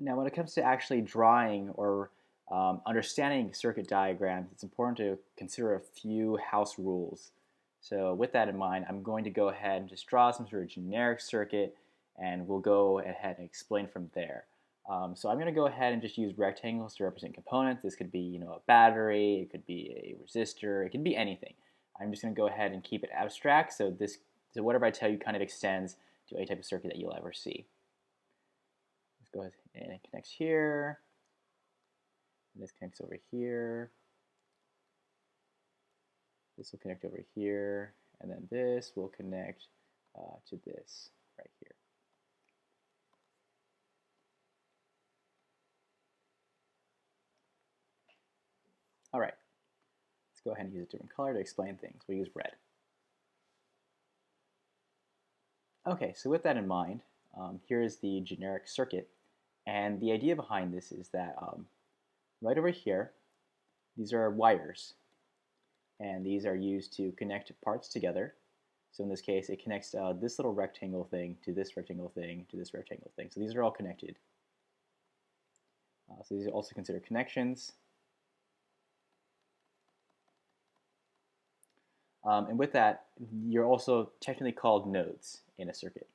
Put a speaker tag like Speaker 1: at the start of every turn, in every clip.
Speaker 1: Now, when it comes to actually drawing or understanding circuit diagrams, it's important to consider a few house rules. So with that in mind, I'm going to go ahead and just draw some sort of generic circuit, and we'll go ahead and explain from there. So I'm going to go ahead and just use rectangles to represent components. This could be, a battery, it could be a resistor, it could be anything. I'm just going to go ahead and keep it abstract, so whatever I tell you kind of extends to any type of circuit that you'll ever see. Let's go ahead and it connects here. And this connects over here. This will connect over here, and then this will connect to this right here. All right, let's go ahead and use a different color to explain things. We'll use red. Okay, so with that in mind, here is the generic circuit. And the idea behind this is that right over here, these are wires. And these are used to connect parts together. So in this case, it connects this little rectangle thing to this rectangle thing to this rectangle thing. So these are all connected. So these are also considered connections. And with that, you're also technically called nodes in a circuit.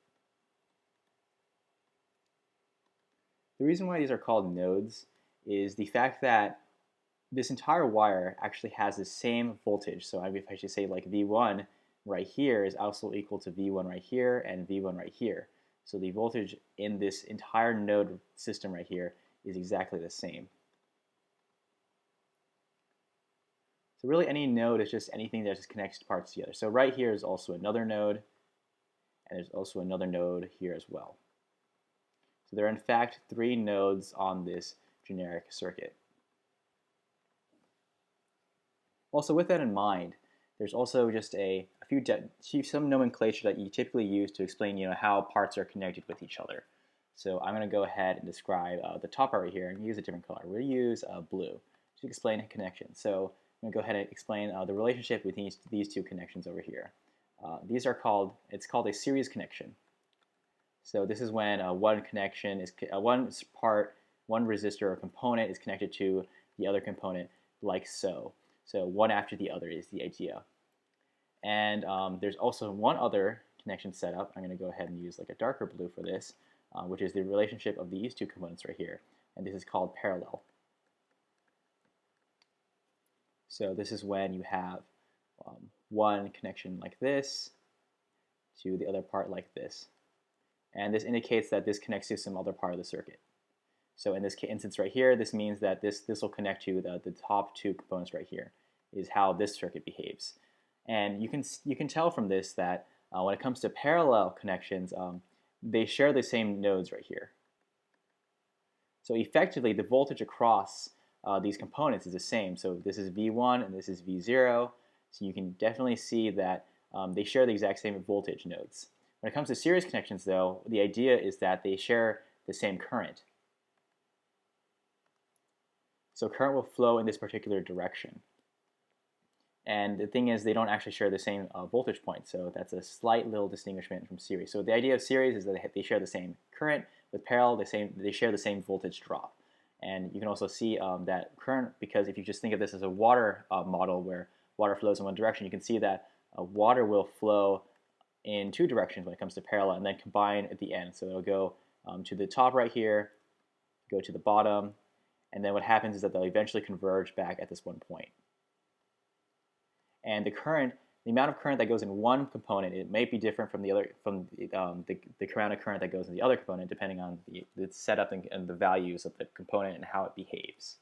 Speaker 1: The reason why these are called nodes is the fact that this entire wire actually has the same voltage. So if I should say like V1 right here is also equal to V1 right here and V1 right here. So the voltage in this entire node system right here is exactly the same. So really any node is just anything that just connects parts together. So right here is also another node, and there's also another node here as well. So there are in fact 3 nodes on this generic circuit. Also, with that in mind, there's also just some nomenclature that you typically use to explain how parts are connected with each other. So I'm going to go ahead and describe the top part right here and use a different color. We'll use blue to explain a connection. So I'm going to go ahead and explain the relationship between these 2 connections over here. It's called a series connection. So this is when one connection is one resistor or component is connected to the other component like so. So one after the other is the idea. And there's also one other connection setup. I'm going to go ahead and use like a darker blue for this, which is the relationship of these 2 components right here. And this is called parallel. So this is when you have one connection like this to the other part like this. And this indicates that this connects to some other part of the circuit. So in this instance right here, this means that this will connect to the top 2 components right here, is how this circuit behaves. And you can tell from this that when it comes to parallel connections, they share the same nodes right here. So effectively, the voltage across these components is the same. So this is V1 and this is V0. So you can definitely see that they share the exact same voltage nodes. When it comes to series connections, though, the idea is that they share the same current. So current will flow in this particular direction. And the thing is, they don't actually share the same voltage point, so that's a slight little distinguishment from series. So the idea of series is that they share the same current. With parallel, they share the same voltage drop. And you can also see that current, because if you just think of this as a water model where water flows in one direction, you can see that water will flow in 2 directions when it comes to parallel and then combine at the end. So it'll go to the top right here, go to the bottom, and then what happens is that they'll eventually converge back at this one point. And the amount of current that goes in one component, it may be different from the amount of current that goes in the other component, depending on the setup and the values of the component and how it behaves.